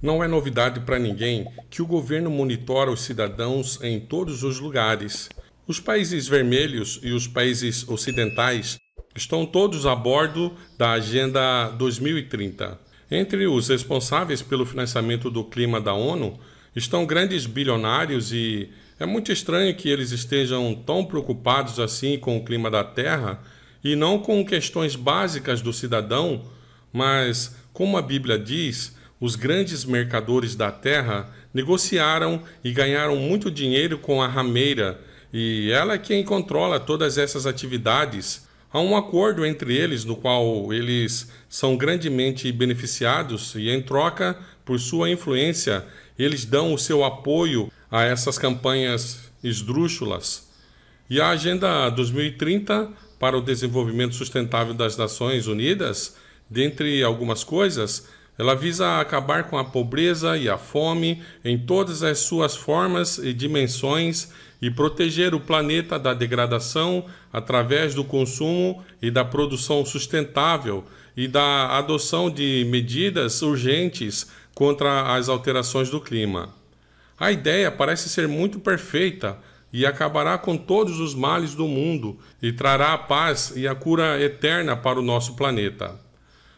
Não é novidade para ninguém que o governo monitora os cidadãos em todos os lugares. Os países vermelhos e os países ocidentais estão todos a bordo da Agenda 2030. Entre os responsáveis pelo financiamento do clima da ONU estão grandes bilionários e é muito estranho que eles estejam tão preocupados assim com o clima da Terra e não com questões básicas do cidadão, mas, como a Bíblia diz, os grandes mercadores da terra negociaram e ganharam muito dinheiro com a rameira, e ela é quem controla todas essas atividades. Há um acordo entre eles no qual eles são grandemente beneficiados e, em troca, por sua influência, eles dão o seu apoio a essas campanhas esdrúxulas. E a Agenda 2030 para o Desenvolvimento Sustentável das Nações Unidas, dentre algumas coisas, ela visa acabar com a pobreza e a fome em todas as suas formas e dimensões e proteger o planeta da degradação através do consumo e da produção sustentável e da adoção de medidas urgentes contra as alterações do clima. A ideia parece ser muito perfeita e acabará com todos os males do mundo e trará a paz e a cura eterna para o nosso planeta.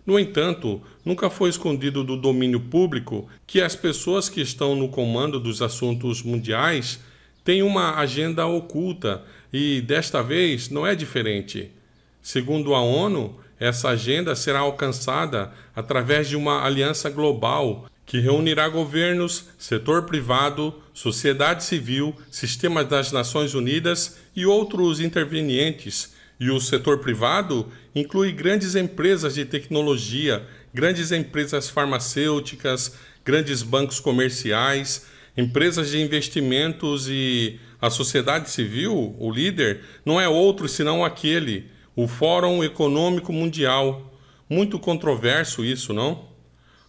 No entanto, nunca foi escondido do domínio público que as pessoas que estão no comando dos assuntos mundiais têm uma agenda oculta e, desta vez, não é diferente. Segundo a ONU, essa agenda será alcançada através de uma aliança global que reunirá governos, setor privado, sociedade civil, sistema das Nações Unidas e outros intervenientes. E o setor privado inclui grandes empresas de tecnologia, grandes empresas farmacêuticas, grandes bancos comerciais, empresas de investimentos e a sociedade civil, o líder, não é outro senão aquele, o Fórum Econômico Mundial. Muito controverso isso, não?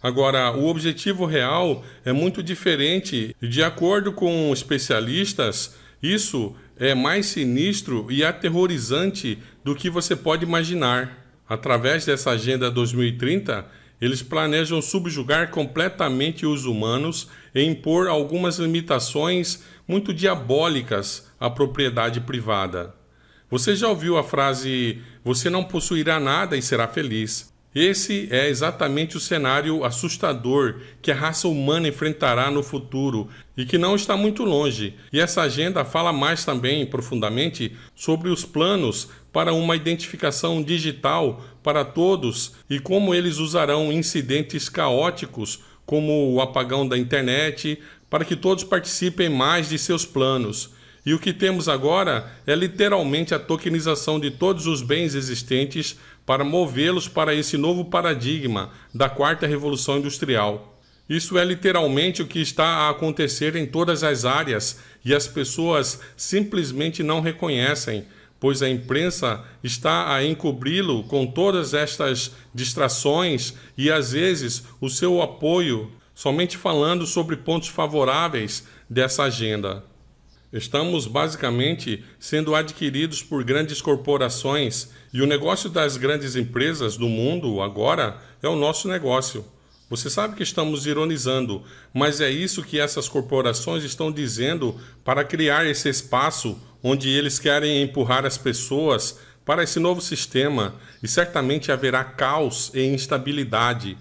Agora, o objetivo real é muito diferente e, de acordo com especialistas, isso é mais sinistro e aterrorizante do que você pode imaginar. Através dessa Agenda 2030, eles planejam subjugar completamente os humanos e impor algumas limitações muito diabólicas à propriedade privada. Você já ouviu a frase "você não possuirá nada e será feliz"? Esse é exatamente o cenário assustador que a raça humana enfrentará no futuro e que não está muito longe. E essa agenda fala mais também, profundamente, sobre os planos para uma identificação digital para todos e como eles usarão incidentes caóticos, como o apagão da internet, para que todos participem mais de seus planos. E o que temos agora é literalmente a tokenização de todos os bens existentes para movê-los para esse novo paradigma da quarta revolução industrial. Isso é literalmente o que está a acontecer em todas as áreas e as pessoas simplesmente não reconhecem, pois a imprensa está a encobri-lo com todas estas distrações e às vezes o seu apoio, somente falando sobre pontos favoráveis dessa agenda. Estamos basicamente sendo adquiridos por grandes corporações e o negócio das grandes empresas do mundo agora é o nosso negócio. Você sabe que estamos ironizando, mas é isso que essas corporações estão dizendo para criar esse espaço onde eles querem empurrar as pessoas para esse novo sistema e certamente haverá caos e instabilidade.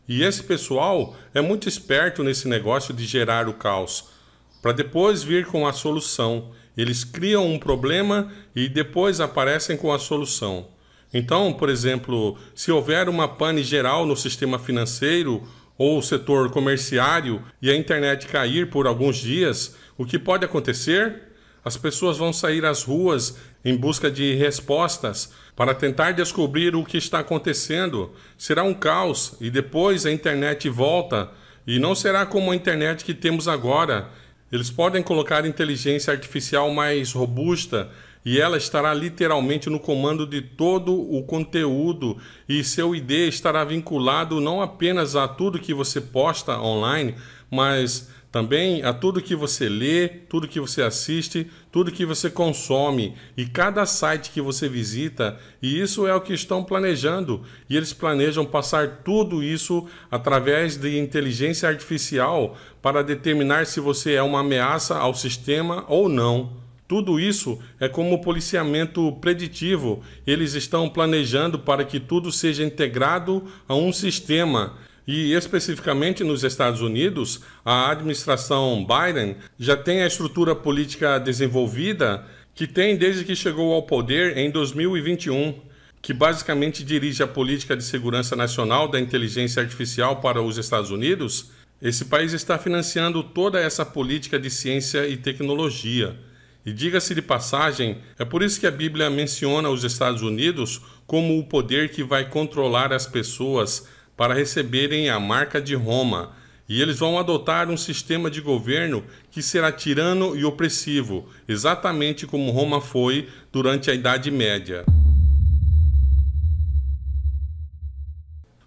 E esse pessoal é muito esperto nesse negócio de gerar o caos, para depois vir com a solução. Eles criam um problema e depois aparecem com a solução. Então, por exemplo, se houver uma pane geral no sistema financeiro ou setor comerciário e a internet cair por alguns dias, o que pode acontecer? As pessoas vão sair às ruas em busca de respostas para tentar descobrir o que está acontecendo. Será um caos e depois a internet volta e não será como a internet que temos agora. Eles podem colocar inteligência artificial mais robusta e ela estará literalmente no comando de todo o conteúdo e seu ID estará vinculado não apenas a tudo que você posta online, mas também a tudo que você lê, tudo que você assiste, tudo que você consome e cada site que você visita, e isso é o que estão planejando. E eles planejam passar tudo isso através de inteligência artificial para determinar se você é uma ameaça ao sistema ou não. Tudo isso é como policiamento preditivo. Eles estão planejando para que tudo seja integrado a um sistema. E especificamente nos Estados Unidos, a administração Biden já tem a estrutura política desenvolvida que tem desde que chegou ao poder em 2021, que basicamente dirige a política de segurança nacional da inteligência artificial para os Estados Unidos. Esse país está financiando toda essa política de ciência e tecnologia. E diga-se de passagem, é por isso que a Bíblia menciona os Estados Unidos como o poder que vai controlar as pessoas para receberem a marca de Roma, e eles vão adotar um sistema de governo que será tirano e opressivo, exatamente como Roma foi durante a Idade Média.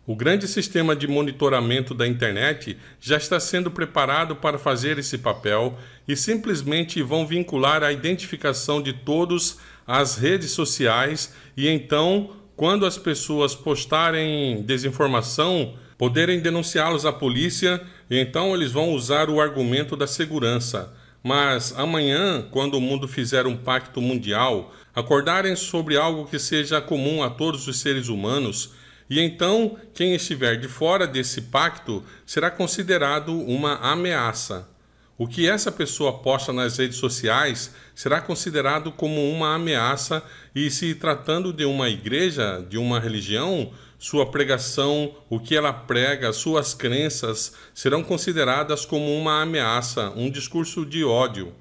O grande sistema de monitoramento da internet já está sendo preparado para fazer esse papel e simplesmente vão vincular a identificação de todos às redes sociais e então, quando as pessoas postarem desinformação, poderem denunciá-los à polícia, e então eles vão usar o argumento da segurança. Mas amanhã, quando o mundo fizer um pacto mundial, acordarem sobre algo que seja comum a todos os seres humanos, e então quem estiver de fora desse pacto será considerado uma ameaça. O que essa pessoa posta nas redes sociais será considerado como uma ameaça e, se tratando de uma igreja, de uma religião, sua pregação, o que ela prega, suas crenças serão consideradas como uma ameaça, um discurso de ódio.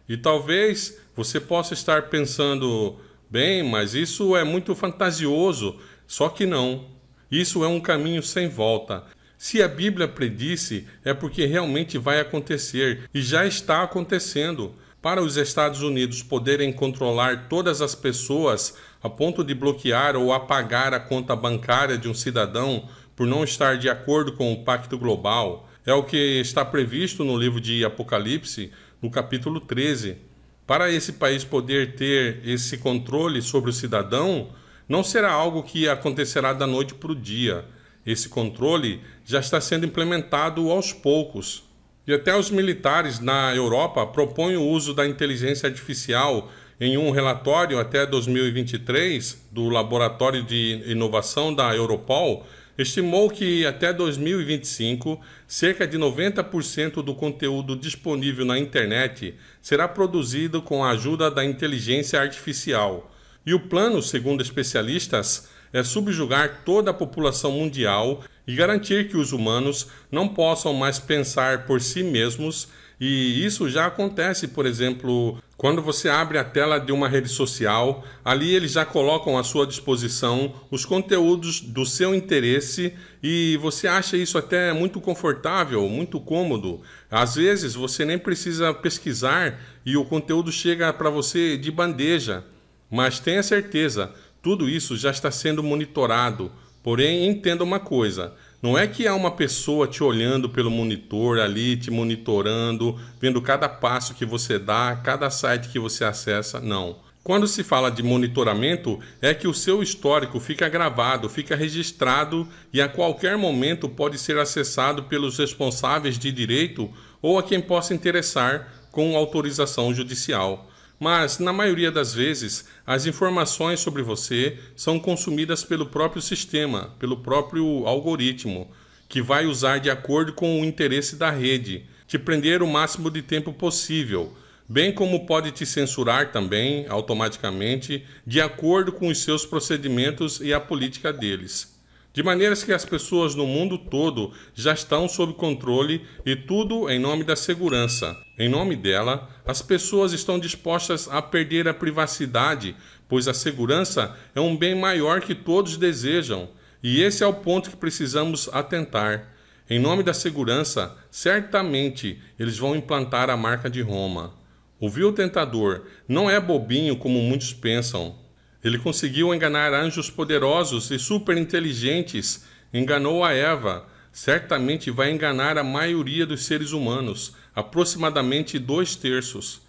E talvez você possa estar pensando, bem, mas isso é muito fantasioso, só que não. Isso é um caminho sem volta. Se a Bíblia predisse, é porque realmente vai acontecer e já está acontecendo. Para os Estados Unidos poderem controlar todas as pessoas a ponto de bloquear ou apagar a conta bancária de um cidadão por não estar de acordo com o Pacto Global, é o que está previsto no livro de Apocalipse, no capítulo 13. Para esse país poder ter esse controle sobre o cidadão, não será algo que acontecerá da noite para o dia. Esse controle já está sendo implementado aos poucos. E até os militares na Europa propõem o uso da inteligência artificial. Em um relatório até 2023 do Laboratório de Inovação da Europol, estimou que até 2025, cerca de 90% do conteúdo disponível na internet será produzido com a ajuda da inteligência artificial. E o plano, segundo especialistas, é subjugar toda a população mundial e garantir que os humanos não possam mais pensar por si mesmos. E isso já acontece, por exemplo, quando você abre a tela de uma rede social, ali eles já colocam à sua disposição os conteúdos do seu interesse e você acha isso até muito confortável, muito cômodo. Às vezes você nem precisa pesquisar e o conteúdo chega para você de bandeja. Mas tenha certeza, tudo isso já está sendo monitorado. Porém, entenda uma coisa, não é que há uma pessoa te olhando pelo monitor ali, te monitorando, vendo cada passo que você dá, cada site que você acessa, não. Quando se fala de monitoramento, é que o seu histórico fica gravado, fica registrado e a qualquer momento pode ser acessado pelos responsáveis de direito ou a quem possa interessar com autorização judicial. Mas, na maioria das vezes, as informações sobre você são consumidas pelo próprio sistema, pelo próprio algoritmo, que vai usar de acordo com o interesse da rede, te prender o máximo de tempo possível, bem como pode te censurar também, automaticamente, de acordo com os seus procedimentos e a política deles. De maneiras que as pessoas no mundo todo já estão sob controle e tudo em nome da segurança. Em nome dela, as pessoas estão dispostas a perder a privacidade, pois a segurança é um bem maior que todos desejam. E esse é o ponto que precisamos atentar. Em nome da segurança, certamente eles vão implantar a marca de Roma. O vil tentador não é bobinho como muitos pensam. Ele conseguiu enganar anjos poderosos e superinteligentes, enganou a Eva, certamente vai enganar a maioria dos seres humanos. aproximadamente 2/3.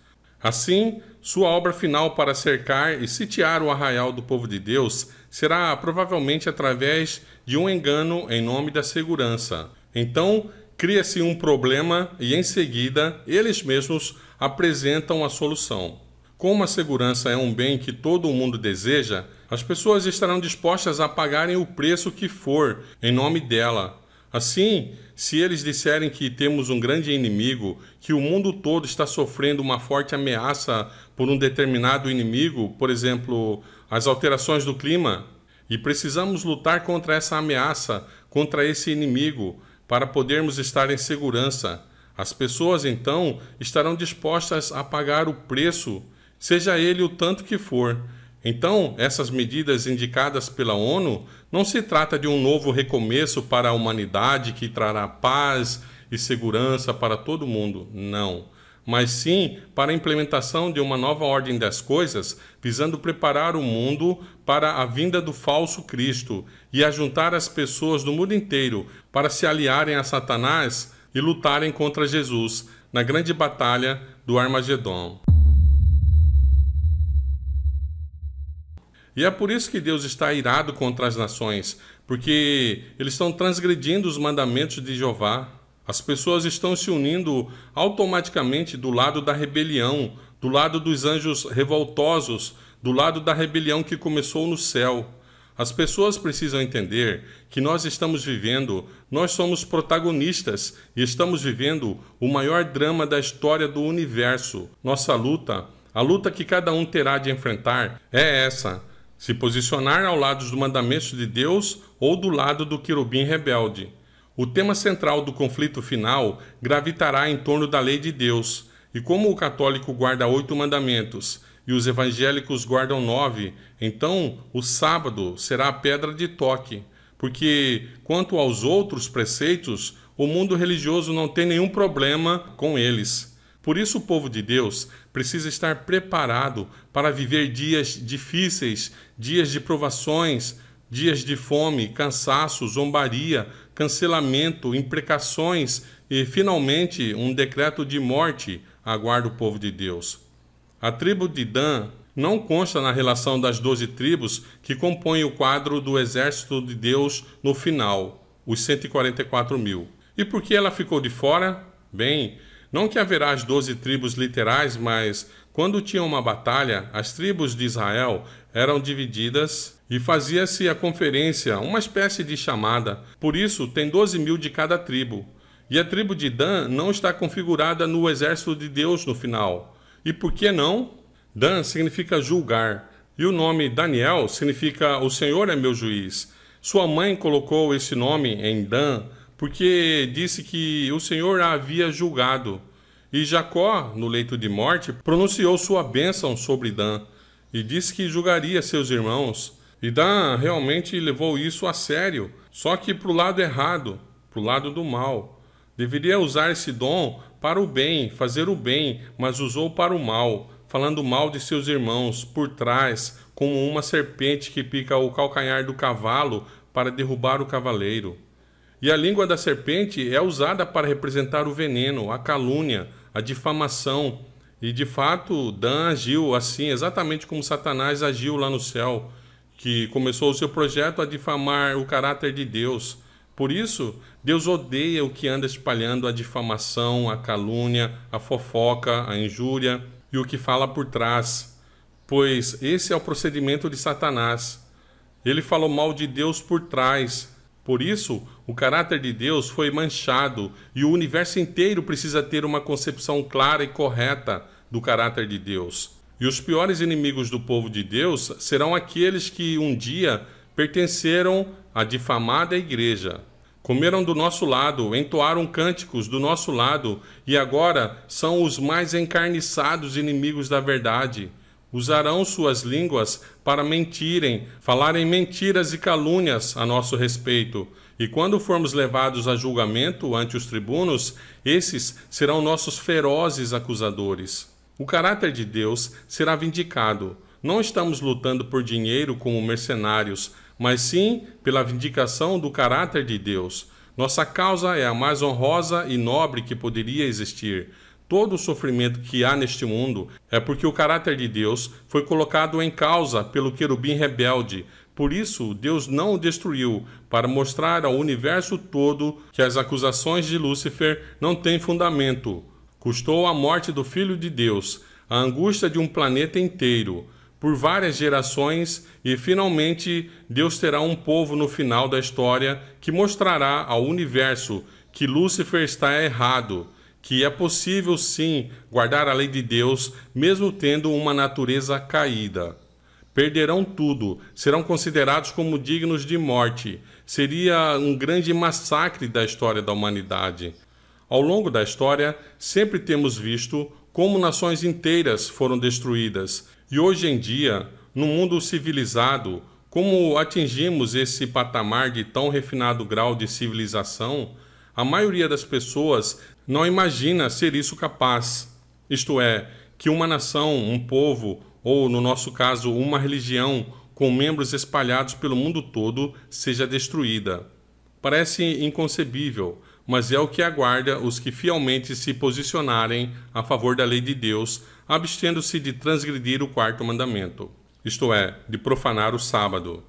Assim, sua obra final para cercar e sitiar o arraial do povo de Deus será provavelmente através de um engano em nome da segurança. Então, cria-se um problema e, em seguida, eles mesmos apresentam a solução. Como a segurança é um bem que todo mundo deseja, as pessoas estarão dispostas a pagarem o preço que for em nome dela. Assim, se eles disserem que temos um grande inimigo, que o mundo todo está sofrendo uma forte ameaça por um determinado inimigo, por exemplo, as alterações do clima, e precisamos lutar contra essa ameaça, contra esse inimigo, para podermos estar em segurança, as pessoas então estarão dispostas a pagar o preço, seja ele o tanto que for. Então, essas medidas indicadas pela ONU não se trata de um novo recomeço para a humanidade que trará paz e segurança para todo mundo, não. Mas sim para a implementação de uma nova ordem das coisas, visando preparar o mundo para a vinda do falso Cristo e ajuntar as pessoas do mundo inteiro para se aliarem a Satanás e lutarem contra Jesus na grande batalha do Armagedon. E é por isso que Deus está irado contra as nações, porque eles estão transgredindo os mandamentos de Jeová. As pessoas estão se unindo automaticamente do lado da rebelião, do lado dos anjos revoltosos, do lado da rebelião que começou no céu. As pessoas precisam entender que nós somos protagonistas e estamos vivendo o maior drama da história do universo. Nossa luta, a luta que cada um terá de enfrentar é essa: se posicionar ao lado dos mandamentos de Deus ou do lado do querubim rebelde. O tema central do conflito final gravitará em torno da lei de Deus, e como o católico guarda 8 mandamentos e os evangélicos guardam 9, então o sábado será a pedra de toque, porque quanto aos outros preceitos, o mundo religioso não tem nenhum problema com eles. Por isso o povo de Deus precisa estar preparado para viver dias difíceis, dias de provações, dias de fome, cansaço, zombaria, cancelamento, imprecações e, finalmente, um decreto de morte aguarda o povo de Deus. A tribo de Dan não consta na relação das 12 tribos que compõem o quadro do exército de Deus no final, os 144.000. E por que ela ficou de fora? Bem, não que haverá as 12 tribos literais, mas quando tinha uma batalha, as tribos de Israel eram divididas e fazia-se a conferência, uma espécie de chamada. Por isso, tem 12.000 de cada tribo. E a tribo de Dan não está configurada no exército de Deus no final. E por que não? Dan significa julgar, e o nome Daniel significa o Senhor é meu juiz. Sua mãe colocou esse nome em Dan porque disse que o Senhor a havia julgado. E Jacó, no leito de morte, pronunciou sua bênção sobre Dan e disse que julgaria seus irmãos. E Dan realmente levou isso a sério, só que para o lado errado, para o lado do mal. Deveria usar esse dom para o bem, fazer o bem, mas usou para o mal, falando mal de seus irmãos por trás, como uma serpente que pica o calcanhar do cavalo para derrubar o cavaleiro. E a língua da serpente é usada para representar o veneno, a calúnia, a difamação. E de fato, Dan agiu assim, exatamente como Satanás agiu lá no céu, que começou o seu projeto a difamar o caráter de Deus. Por isso, Deus odeia o que anda espalhando a difamação, a calúnia, a fofoca, a injúria e o que fala por trás, pois esse é o procedimento de Satanás. Ele falou mal de Deus por trás. Por isso, o caráter de Deus foi manchado e o universo inteiro precisa ter uma concepção clara e correta do caráter de Deus. E os piores inimigos do povo de Deus serão aqueles que um dia pertenceram à difamada igreja. Comeram do nosso lado, entoaram cânticos do nosso lado e agora são os mais encarniçados inimigos da verdade. Usarão suas línguas para mentirem, falarem mentiras e calúnias a nosso respeito. E quando formos levados a julgamento ante os tribunos, esses serão nossos ferozes acusadores. O caráter de Deus será vindicado. Não estamos lutando por dinheiro como mercenários, mas sim pela vindicação do caráter de Deus. Nossa causa é a mais honrosa e nobre que poderia existir. Todo o sofrimento que há neste mundo é porque o caráter de Deus foi colocado em causa pelo querubim rebelde. Por isso, Deus não o destruiu, para mostrar ao universo todo que as acusações de Lúcifer não têm fundamento. Custou a morte do Filho de Deus, a angústia de um planeta inteiro, por várias gerações, e finalmente Deus terá um povo no final da história que mostrará ao universo que Lúcifer está errado, que é possível sim guardar a lei de Deus, mesmo tendo uma natureza caída. Perderão tudo, serão considerados como dignos de morte. Seria um grande massacre da história da humanidade. Ao longo da história, sempre temos visto como nações inteiras foram destruídas. E hoje em dia, no mundo civilizado, como atingimos esse patamar de tão refinado grau de civilização, a maioria das pessoas não imagina ser isso capaz. Isto é, que uma nação, um povo, ou no nosso caso, uma religião, com membros espalhados pelo mundo todo, seja destruída. Parece inconcebível, mas é o que aguarda os que fielmente se posicionarem a favor da lei de Deus, abstendo-se de transgredir o quarto mandamento, isto é, de profanar o sábado.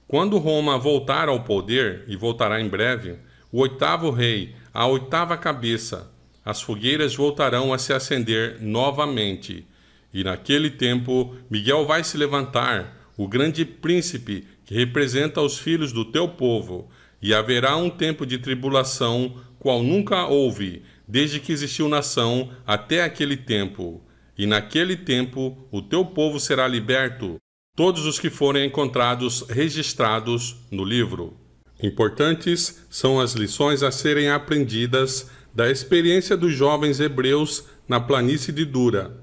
Quando Roma voltar ao poder, e voltará em breve, o oitavo rei, a oitava cabeça, as fogueiras voltarão a se acender novamente. E naquele tempo, Miguel vai se levantar, o grande príncipe que representa os filhos do teu povo, e haverá um tempo de tribulação, qual nunca houve, desde que existiu nação até aquele tempo. E naquele tempo, o teu povo será liberto, todos os que forem encontrados registrados no livro. Importantes são as lições a serem aprendidas da experiência dos jovens hebreus na planície de Dura.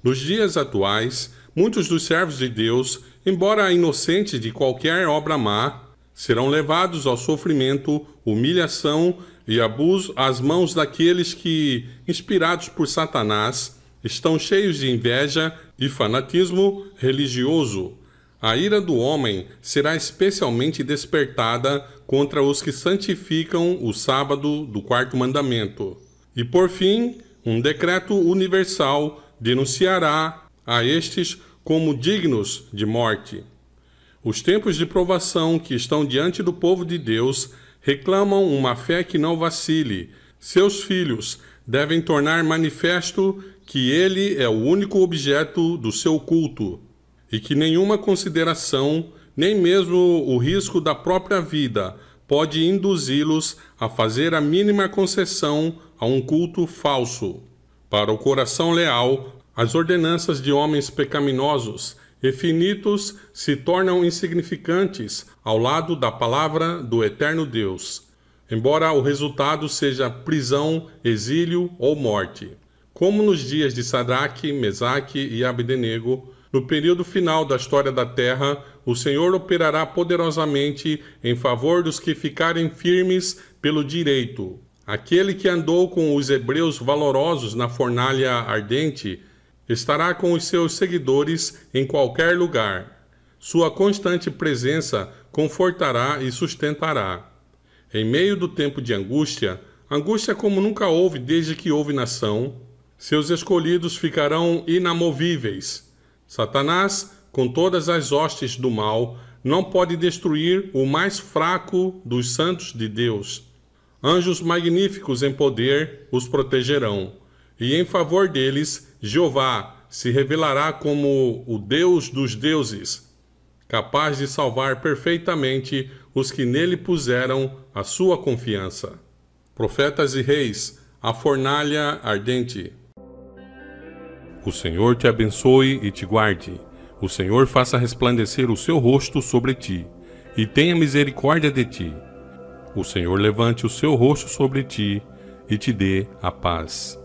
Nos dias atuais, muitos dos servos de Deus, embora inocentes de qualquer obra má, serão levados ao sofrimento, humilhação e abuso às mãos daqueles que, inspirados por Satanás, estão cheios de inveja e fanatismo religioso. A ira do homem será especialmente despertada contra os que santificam o sábado do quarto mandamento. E por fim, um decreto universal denunciará a estes como dignos de morte. Os tempos de provação que estão diante do povo de Deus reclamam uma fé que não vacile. Seus filhos devem tornar manifesto que ele é o único objeto do seu culto e que nenhuma consideração, nem mesmo o risco da própria vida, pode induzi-los a fazer a mínima concessão a um culto falso. Para o coração leal, as ordenanças de homens pecaminosos e finitos se tornam insignificantes ao lado da palavra do eterno Deus, embora o resultado seja prisão, exílio ou morte. Como nos dias de Sadraque, Mesaque e Abdenego, no período final da história da terra, o Senhor operará poderosamente em favor dos que ficarem firmes pelo direito. Aquele que andou com os hebreus valorosos na fornalha ardente estará com os seus seguidores em qualquer lugar. Sua constante presença confortará e sustentará. Em meio do tempo de angústia, angústia como nunca houve desde que houve nação, seus escolhidos ficarão inamovíveis. Satanás, com todas as hostes do mal, não pode destruir o mais fraco dos santos de Deus. Anjos magníficos em poder os protegerão, e em favor deles, Jeová se revelará como o Deus dos deuses, capaz de salvar perfeitamente os que nele puseram a sua confiança. Profetas e reis, a fornalha ardente. O Senhor te abençoe e te guarde. O Senhor faça resplandecer o seu rosto sobre ti, e tenha misericórdia de ti. O Senhor levante o seu rosto sobre ti, e te dê a paz.